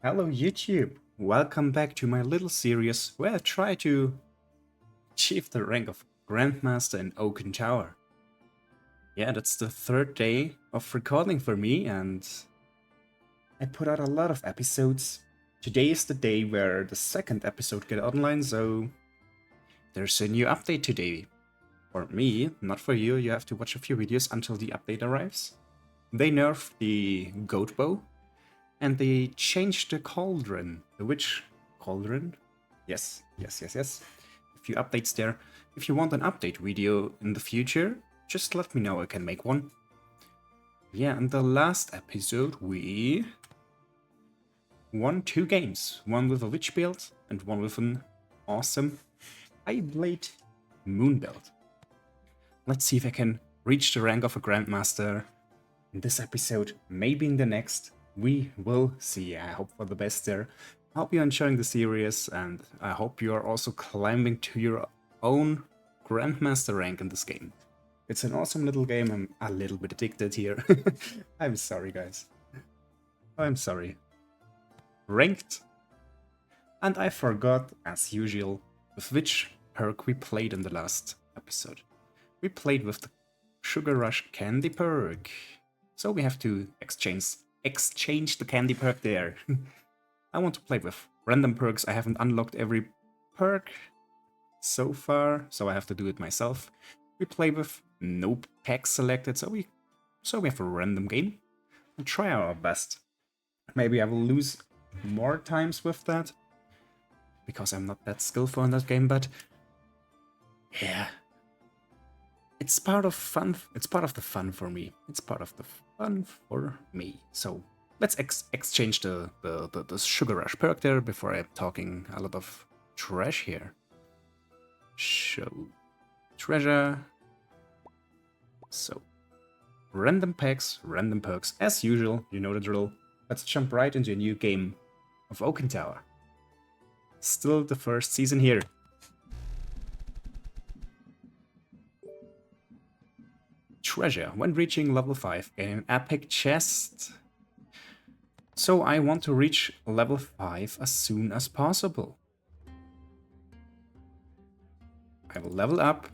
Hello YouTube! Welcome back to my little series where I try to achieve the rank of Grandmaster in Oaken Tower. Yeah, that's the third day of recording for me and I put out a lot of episodes. Today is the day where the second episode get online, so there's a new update today. For me, not for you, you have to watch a few videos until the update arrives. They nerfed the goat bow, and they changed the cauldron. The witch cauldron? Yes. A few updates there. If you want an update video in the future, just let me know, I can make one. Yeah, in the last episode we won 2 games. One with a witch build and one with an awesome high blade moon build. Let's see if I can reach the rank of a Grandmaster in this episode, maybe in the next. We will see. I hope for the best there. I hope you're enjoying the series, and I hope you are also climbing to your own Grandmaster rank in this game. It's an awesome little game. I'm a little bit addicted here. I'm sorry, guys. I'm sorry. Ranked. And I forgot, as usual, with which perk we played in the last episode. We played with the Sugar Rush Candy perk. So we have to exchange the candy perk there. I want to play with random perks. I haven't unlocked every perk so far, so I have to do it myself. We play with no pack selected, so we have a random game. We'll try our best. Maybe I will lose more times with that, because I'm not that skillful in that game, but yeah. It's part of fun. It's part of the fun for me. It's part of the fun for me. So let's exchange the Sugar Rush perk there before I'm talking a lot of trash here. Show treasure. So random packs, random perks, as usual. You know the drill. Let's jump right into a new game of Oaken Tower. Still the first season here. Treasure. When reaching level 5, gain an epic chest. So I want to reach level 5 as soon as possible. I will level up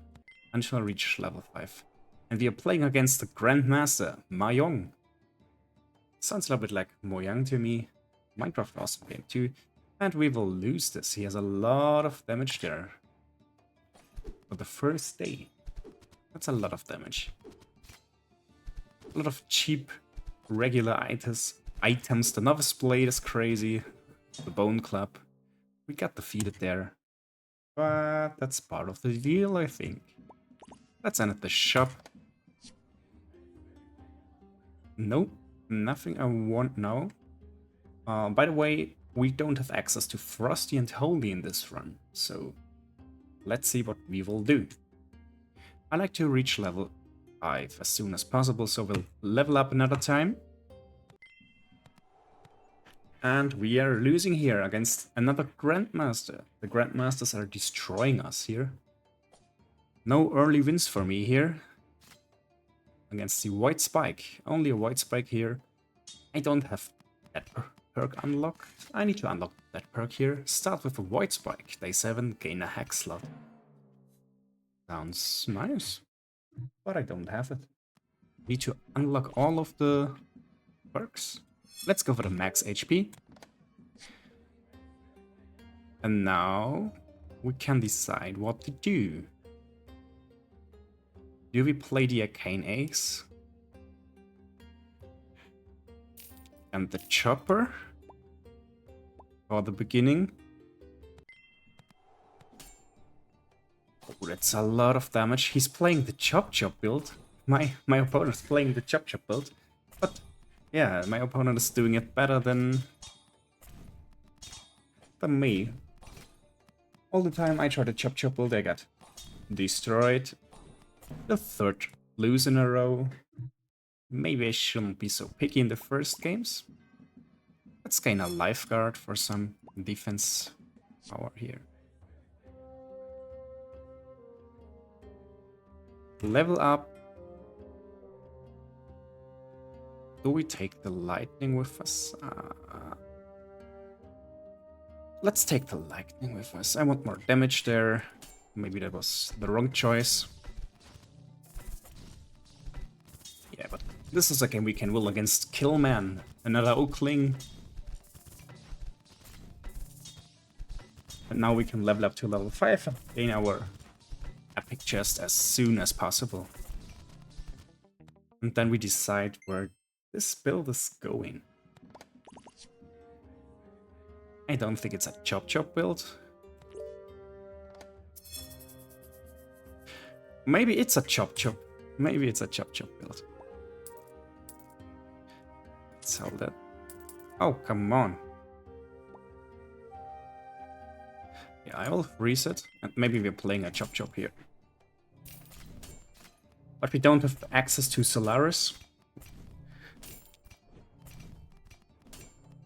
until I reach level 5. And we are playing against the Grandmaster, Mayong. Sounds a little bit like Mojang to me. Minecraft awesome game too. And we will lose this. He has a lot of damage there. For the first day. That's a lot of damage. A lot of cheap, regular items. The Novice Blade is crazy. The Bone Club. We got defeated there. But that's part of the deal, I think. Let's end at the shop. Nope, nothing I want now. By the way, we don't have access to Frosty and Holy in this run, so let's see what we will do. I like to reach level 5 as soon as possible, so we'll level up another time. And we are losing here against another Grandmaster. The Grandmasters are destroying us here. No early wins for me here. Against the White Spike. Only a White Spike here. I don't have that perk unlocked. I need to unlock that perk here. Start with a White Spike. Day 7, gain a hack slot. Sounds nice. But I don't have it. Need to unlock all of the perks. Let's go for the max HP. And now we can decide what to do. Do we play the Arcane Axe? And the Chopper? For the beginning? Oh, that's a lot of damage. He's playing the Chop Chop build. My opponent's playing the Chop Chop build. But yeah, my opponent is doing it better than me. All the time I try to Chop Chop build, I got destroyed. The third lose in a row. Maybe I shouldn't be so picky in the first games. Let's gain a lifeguard for some defense power here. Level up. Do we take the lightning with us? Let's take the lightning with us. I want more damage there. Maybe that was the wrong choice. Yeah, but this is a game we can will against Killman. Another Oakling. And now we can level up to level 5 and gain our epic chest as soon as possible. And then we decide where this build is going. I don't think it's a chop chop build. Maybe it's a chop chop. Maybe it's a chop chop build. Let's sell that. Oh, come on. Yeah, I will reset. And maybe we're playing a chop chop here. But we don't have access to Solaris.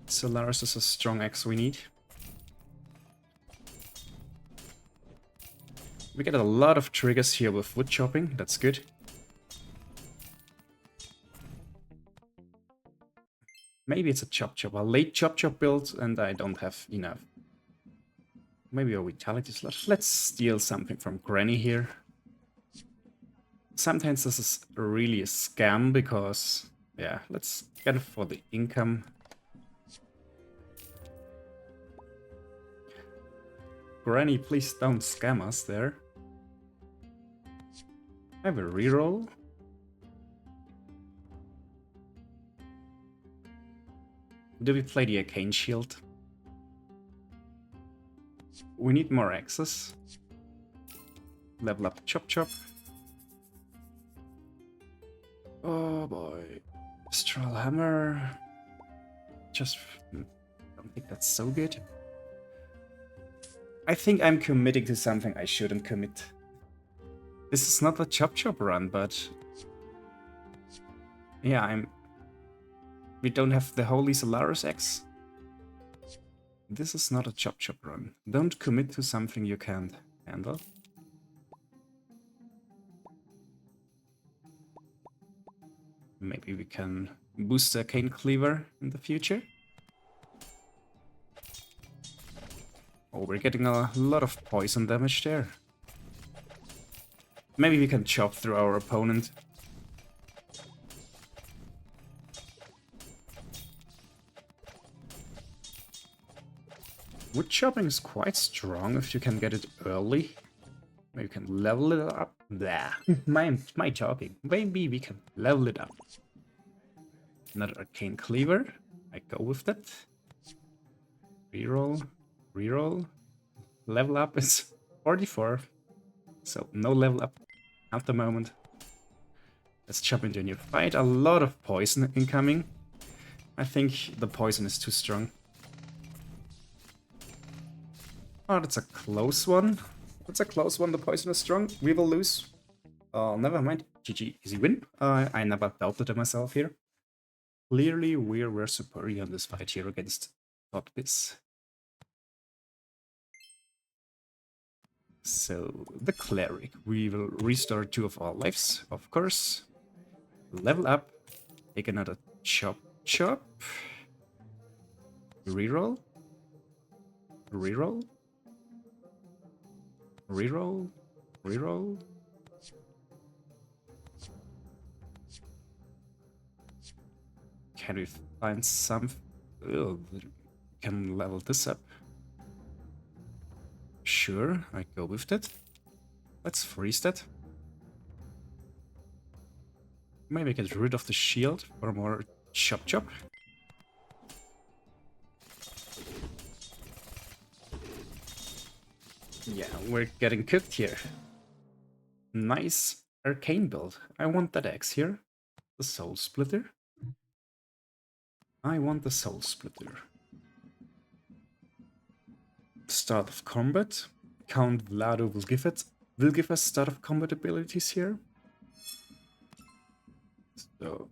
Solaris is a strong axe we need. We get a lot of triggers here with wood chopping, that's good. Maybe it's a chop chop, a late chop chop build, and I don't have enough. Maybe a vitality slot. Let's steal something from Granny here. Sometimes this is really a scam because, yeah, let's get it for the income. Granny, please don't scam us there. I have a reroll. Do we play the Arcane Shield? We need more access. Level up Chop Chop. Oh boy. Astral Hammer. Just don't think that's so good. I think I'm committing to something I shouldn't commit. This is not a Chop Chop run, but yeah, we don't have the Holy Solaris X. This is not a Chop Chop run. Don't commit to something you can't handle. Maybe we can boost the Arcane Cleaver in the future. Oh, we're getting a lot of poison damage there. Maybe we can chop through our opponent. Wood chopping is quite strong if you can get it early. Maybe you can level it up. Blah. my talking. Maybe we can level it up. Another Arcane Cleaver. I go with that. Reroll. Reroll. Level up is 44. So no level up at the moment. Let's jump into a new fight. A lot of poison incoming. I think the poison is too strong. Oh, that's a close one. That's a close one. The poison is strong. We will lose. Never mind. GG, easy win. I never doubted it myself here. Clearly, we were superior in this fight here against Totbiz. So, the Cleric. We will restore 2 of our lives, of course. Level up. Take another Chop Chop. Reroll. Reroll. Reroll. Reroll. Can we find some... can level this up? Sure, I go with that. Let's freeze that. Maybe get rid of the shield for more Chop Chop. Yeah, we're getting cooked here. Nice arcane build. I want that axe here. The Soul Splitter. I want the Soul Splitter. Start of combat. Count Vlado will give us start of combat abilities here. So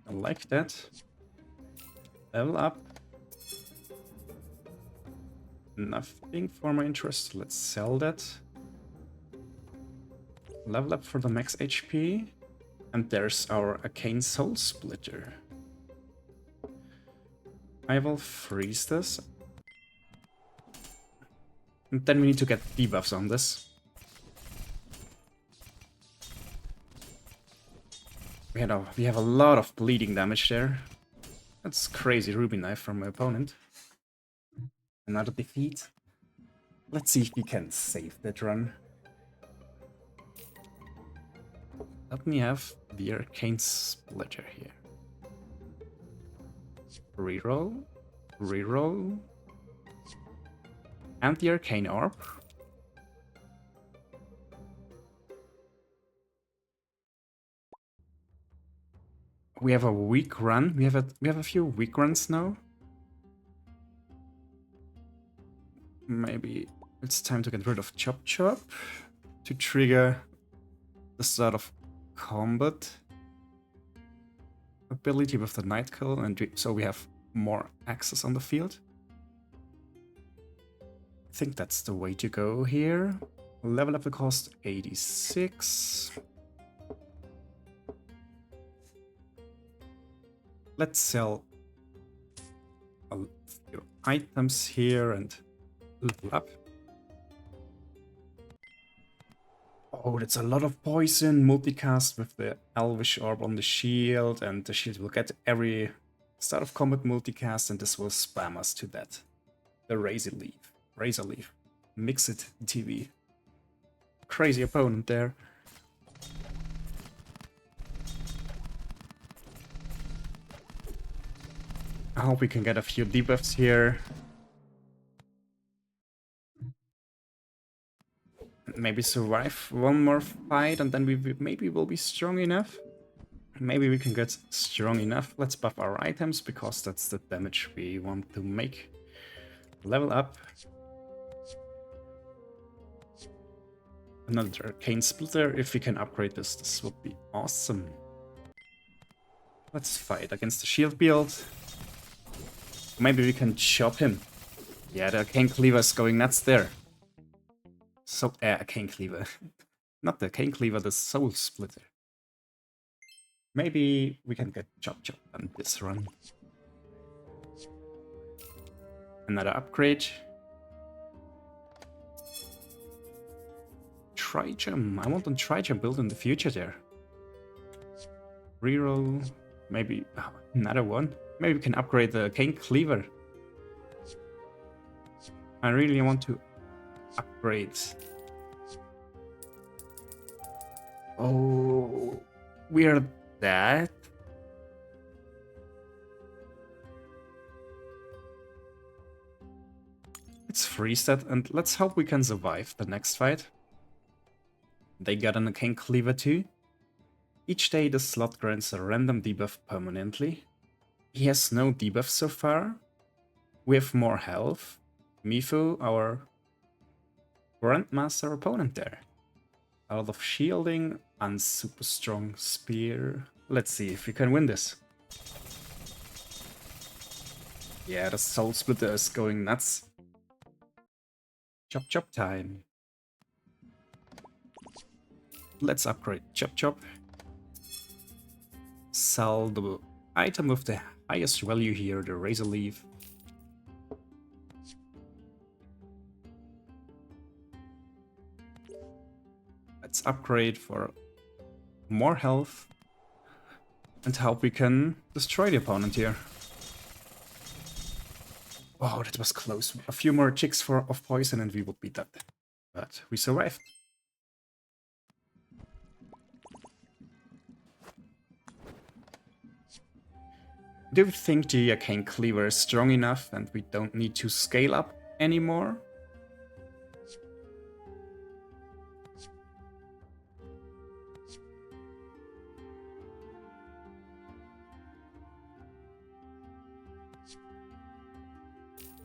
I like that. Level up. Nothing for my interest. Let's sell that. Level up for the max HP. And there's our Arcane Soul Splitter. I will freeze this. And then we need to get debuffs on this. We have a lot of bleeding damage there. That's crazy Ruby Knife from my opponent. Another defeat. Let's see if we can save that run. Let me have the Arcane Splitter here. Reroll. Reroll. And the Arcane Orb. We have a weak run. We have a few weak runs now. Maybe it's time to get rid of Chop Chop to trigger the start of combat ability with the Night Kill, and so we have more access on the field. I think that's the way to go here. Level up the cost 86. Let's sell a few items here and level up. Oh, that's a lot of poison. Multicast with the Elvish Orb on the shield, and the shield will get every start of combat multicast, and this will spam us to that. The Razor Leaf. Mix it TV. Crazy opponent there. I hope we can get a few debuffs here. Maybe survive one more fight, and then maybe we'll be strong enough. Maybe we can get strong enough. Let's buff our items, because that's the damage we want to make. Level up. Another Arcane Splitter. If we can upgrade this, this would be awesome. Let's fight against the shield build. Maybe we can chop him. Yeah, the Arcane Cleaver is going nuts there. So, Arcane Cleaver. Not the Arcane Cleaver, the Soul Splitter. Maybe we can get Chop Chop on this run. Another upgrade. Trijum. I want a Trijum build in the future there. Reroll. Maybe another one. Maybe we can upgrade the Arcane Cleaver. I really want to upgrade. Oh, we are dead. Let's freeze that, and let's hope we can survive the next fight. They got an Arcane Cleaver too. Each day the slot grants a random debuff permanently. He has no debuff so far. We have more health. Mifu, our Grandmaster opponent there. A lot of shielding and super strong spear. Let's see if we can win this. Yeah, the Soul Splitter is going nuts. Chop Chop time. Let's upgrade Chop Chop. Sell the item with the highest value here, the Razor Leaf. Let's upgrade for more health and hope we can destroy the opponent here. Oh, that was close. A few more chicks of poison and we would be dead. But we survived. Do you think the Arcane Cleaver is strong enough and we don't need to scale up anymore?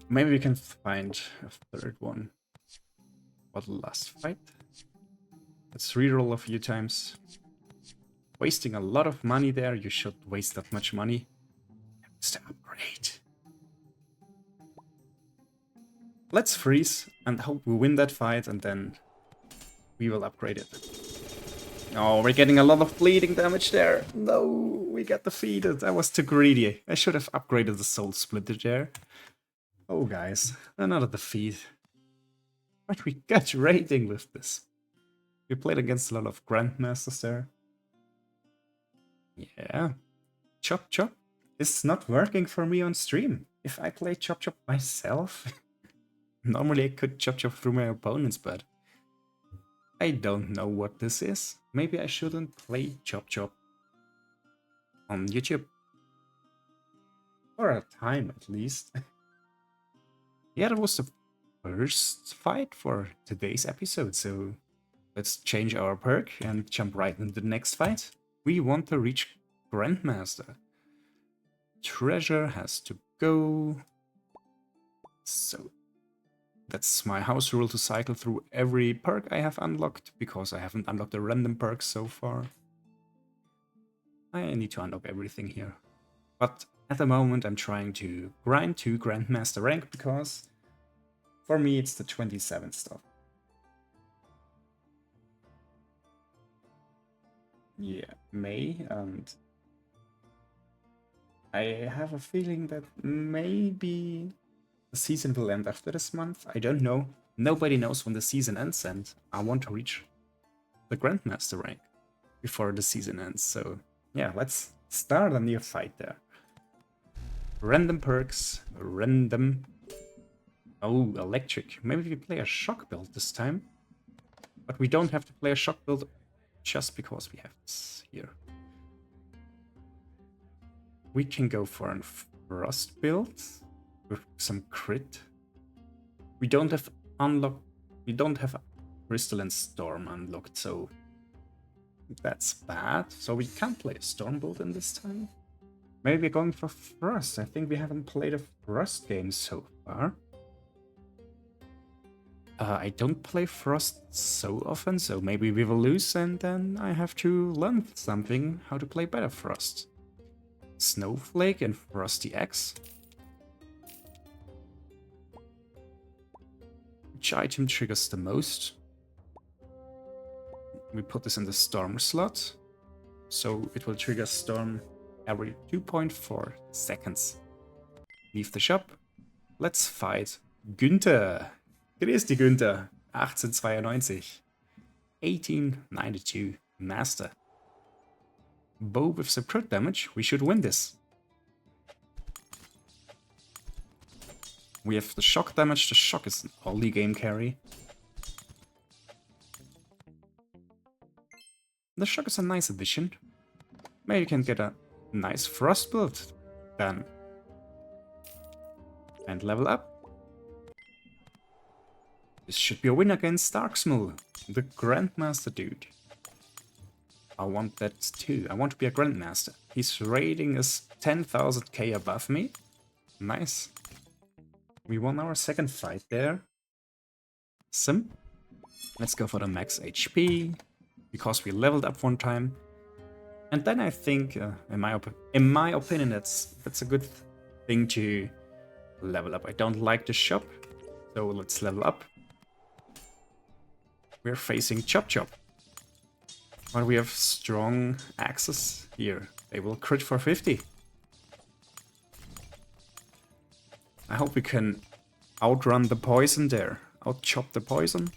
Maybe we can find a third one. What, last fight? Let's reroll a few times. Wasting a lot of money there. You should waste that much money. It's the upgrade. Let's freeze and hope we win that fight, and then we will upgrade it. Oh, we're getting a lot of bleeding damage there. No, we got defeated. I was too greedy. I should have upgraded the Soul Splitter there. Oh, guys, another defeat. But we got rating with this. We played against a lot of Grandmasters there. Yeah. Chop Chop is not working for me on stream. If I play Chop Chop myself, normally I could Chop Chop through my opponents, but I don't know what this is. Maybe I shouldn't play Chop Chop on YouTube. For a time, at least. Yeah, that was the first fight for today's episode, so let's change our perk and jump right into the next fight. We want to reach Grandmaster. Treasure has to go. So that's my house rule, to cycle through every perk I have unlocked, because I haven't unlocked a random perk so far. I need to unlock everything here. But at the moment I'm trying to grind to Grandmaster rank, because for me it's the 27 stuff. Yeah, May, and I have a feeling that maybe the season will end after this month. I don't know. Nobody knows when the season ends, and I want to reach the Grandmaster rank before the season ends. So yeah, let's start a new fight there. Random perks, random... Oh, electric. Maybe we play a shock build this time. But we don't have to play a shock build just because we have this here. We can go for a frost build with some crit. We don't have crystalline storm unlocked, so that's bad. So we can't play a storm build in this time. Maybe we're going for frost. I think we haven't played a frost game so far. I don't play frost so often, so maybe we will lose, and then I have to learn something how to play better frost. Snowflake and Frosty X. Which item triggers the most? We put this in the storm slot, so it will trigger storm every 2.4 seconds. Leave the shop. Let's fight Günther. Grüß dich, Günther. 1892. 1892. Master. Bow with some crit damage. We should win this. We have the shock damage. The shock is an early game carry. The shock is a nice addition. Maybe you can get a nice frost build then. And level up. This should be a win against Darksmull, the Grandmaster dude. I want that too. I want to be a Grandmaster. His rating is 10,000k above me. Nice. We won our second fight there. Sim. Let's go for the max HP, because we leveled up one time. And then I think, in my opinion, that's a good thing to level up. I don't like the shop, so let's level up. We're facing Chop Chop. But we have strong axes here. They will crit for 50. I hope we can outrun the poison there. Out-chop the poison.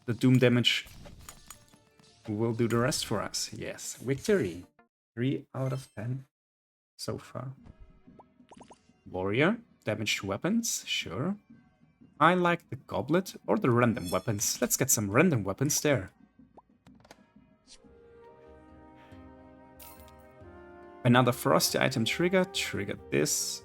The doom damage will do the rest for us. Yes, victory. 3 out of 10 so far. Warrior. Damaged weapons. Sure. I like the goblet or the random weapons. Let's get some random weapons there. Another frosty item trigger. Trigger this.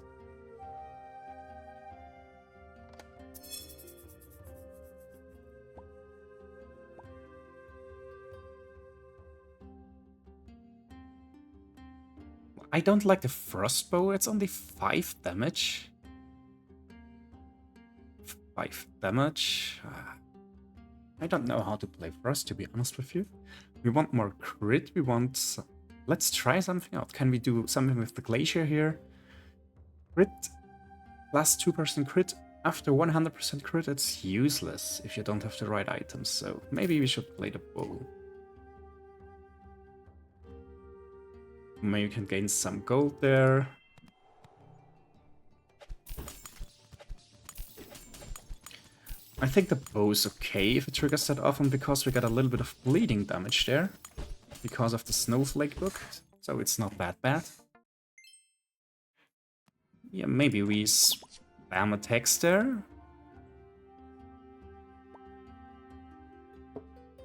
I don't like the frostbow. It's only 5 damage. 5 damage. I don't know how to play frost, to be honest with you. We want more crit. We want... Let's try something out. Can we do something with the glacier here? Crit. Plus 2% crit. After 100% crit, it's useless if you don't have the right items. So maybe we should play the bow. Maybe you can gain some gold there. I think the bow is okay if it triggers that often because we got a little bit of bleeding damage there because of the snowflake book, so it's not that bad. Yeah, maybe we spam attacks there.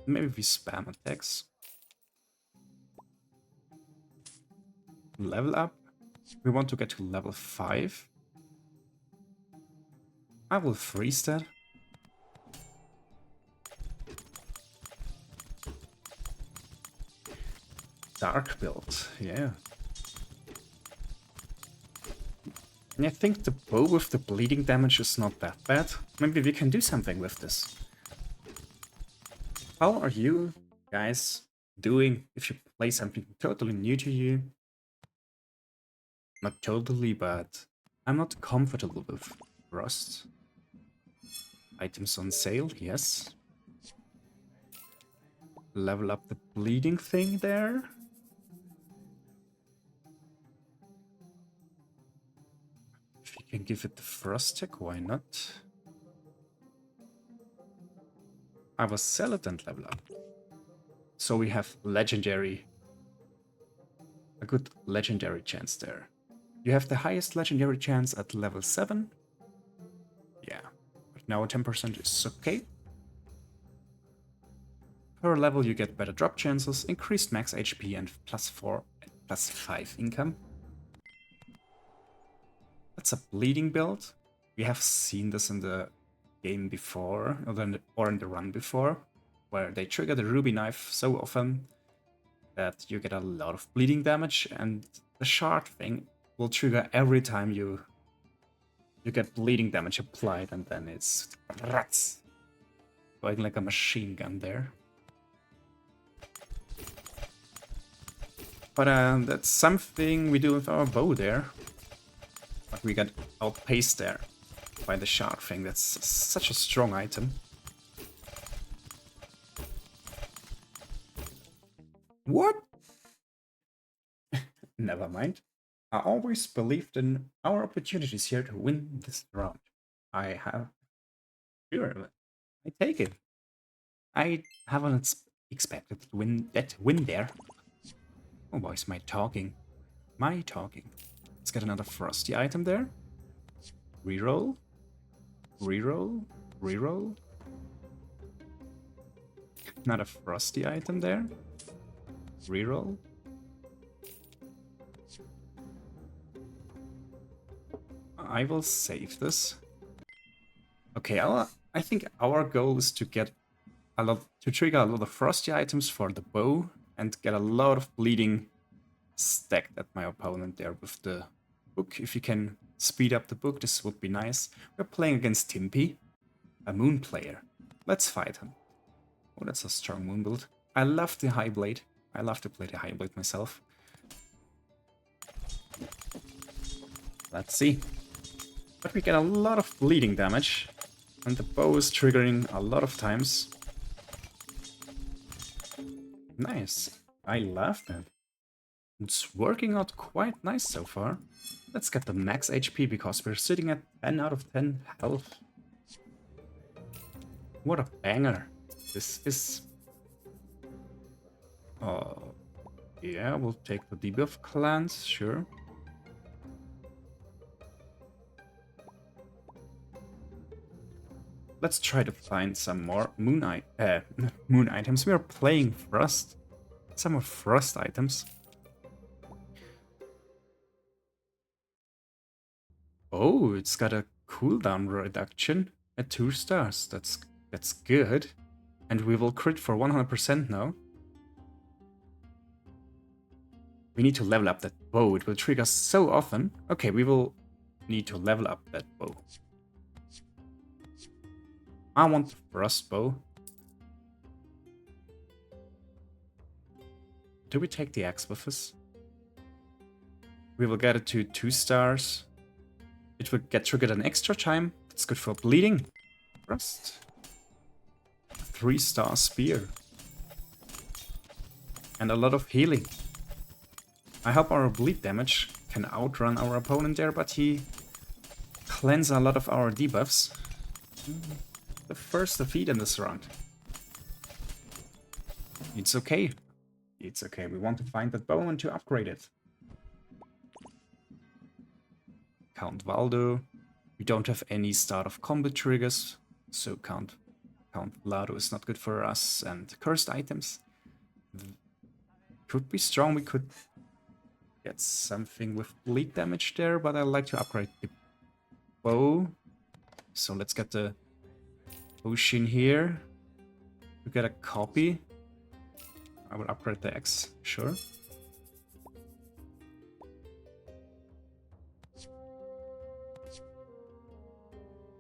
Maybe we spam attacks. Level up. We want to get to level 5. I will freeze that. Dark build, yeah. And I think the bow with the bleeding damage is not that bad. Maybe we can do something with this. How are you guys doing if you play something totally new to you? Not totally, but I'm not comfortable with Rust. Items on sale, yes. Level up the bleeding thing there. If you can give it the frost tech, why not? I will sell it and level up. So we have legendary. A good legendary chance there. You have the highest legendary chance at level 7. Yeah, but now 10% is okay. Per level you get better drop chances, increased max HP and +4 and +5 income. That's a bleeding build. We have seen this in the game before, or in the run before, where they trigger the ruby knife so often that you get a lot of bleeding damage, and the shard thing will trigger every time you get bleeding damage applied, and then it's rats going like a machine gun there. But that's something we do with our bow there. But we got outpaced there by the shard thing. That's such a strong item. What? Never mind. I always believed in our opportunities here to win this round. I have... Sure, I take it. I haven't expected to win that win there. Oh boy, is my talking. My talking. Let's get another frosty item there. Reroll. Reroll. Reroll. Not a frosty item there. Reroll. I will save this. Okay, I think our goal is to get to trigger a lot of frosty items for the bow and get a lot of bleeding stacked at my opponent there with the book. If you can speed up the book, this would be nice. We're playing against Timpy, a moon player. Let's fight him. Oh, that's a strong moon build. I love the high blade. I love to play the high blade myself. Let's see. But we get a lot of bleeding damage, and the bow is triggering a lot of times. Nice. I love that. It's working out quite nice so far. Let's get the max HP because we're sitting at 10 out of 10 health. What a banger. This is... yeah, we'll take the debuff clans, sure. Let's try to find some more moon items. We are playing Frost. Some more Frost items. Oh, it's got a cooldown reduction at 2 stars. That's good. And we will crit for 100% now. We need to level up that bow. It will trigger so often. Okay, we will need to level up that bow. I want the Frost bow. Do we take the axe with us? We will get it to 2 stars. It will get triggered an extra time. That's good for bleeding. Frost. 3-star spear. And a lot of healing. I hope our bleed damage can outrun our opponent there, but he cleanses a lot of our debuffs. the first defeat in this round. It's okay. It's okay. We want to find that bow and to upgrade it. Count Valdo. We don't have any start of combat triggers, so Count Vlado is not good for us. And cursed items could be strong. We could get something with bleed damage there, but I like to upgrade the bow. So let's get the potion here. We get a copy. I will upgrade the X, sure.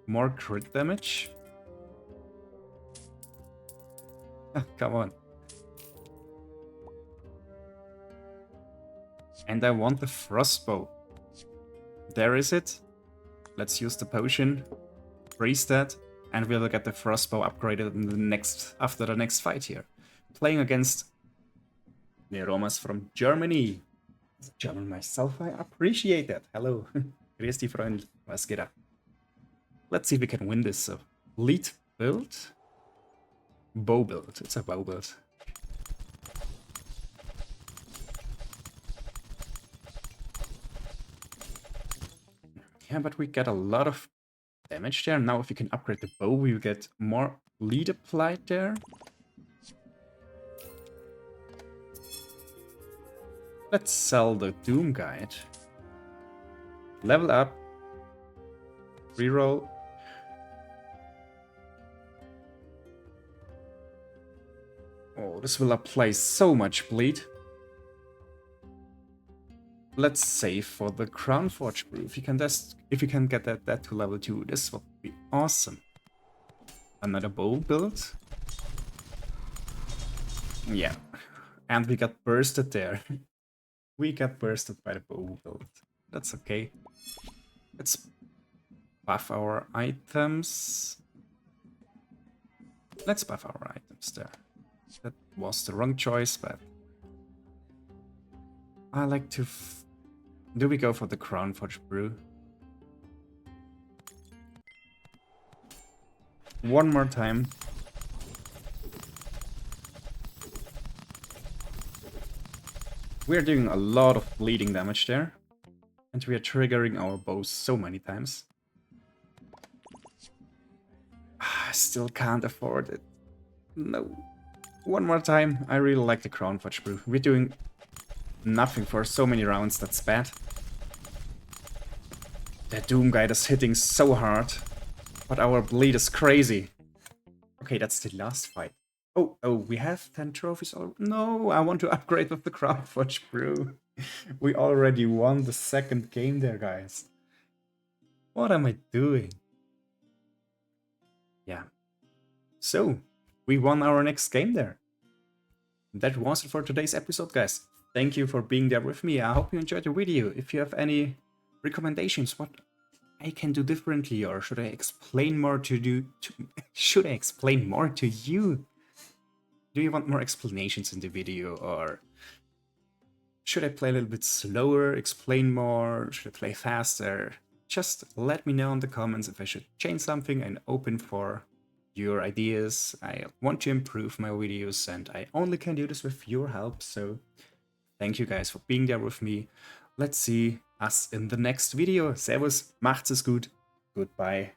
More crit damage. Come on. And I want the frostbow. There is it. Let's use the potion. Freeze that. And we will get the frostbow upgraded in the after the next fight here. Playing against Neromas from Germany. German myself, I appreciate that. Hello. Grüß dich, Freund. Was geht ab? Let's see if we can win this. So, lead build. Bow build. It's a bow build. Yeah, but we get a lot of damage there. Now if we can upgrade the bow, we will get more lead applied there. Let's sell the Doom Guide. Level up. Reroll. Oh, this will apply so much bleed. Let's save for the Crown Forge brew. If you can get that to level 2, this will be awesome. Another bow build. Yeah. And we got bursted there. We got bursted by the bow build. That's okay. Let's buff our items. Let's buff our items there. That was the wrong choice, but I like to... Do we go for the Crown Forge brew? One more time. We are doing a lot of bleeding damage there. And we are triggering our bows so many times. I still can't afford it. No. One more time. I really like the Crown Forge brew. We're doing nothing for so many rounds, that's bad. The Doom Guide is hitting so hard. But our bleed is crazy. Okay, that's the last fight. Oh, we have 10 trophies already. No, I want to upgrade with the Crown Forge brew. We already won the second game there, guys. What am I doing? Yeah. So, we won our next game there. That was it for today's episode, guys. Thank you for being there with me. I hope you enjoyed the video. If you have any recommendations, what I can do differently, or should I explain more should I explain more to you? Do you want more explanations in the video, or should I play a little bit slower, explain more, should I play faster? Just let me know in the comments if I should change something. I'm open for your ideas. I want to improve my videos, and I only can do this with your help, so thank you guys for being there with me. Let's see us in the next video. Servus, macht's es gut, goodbye.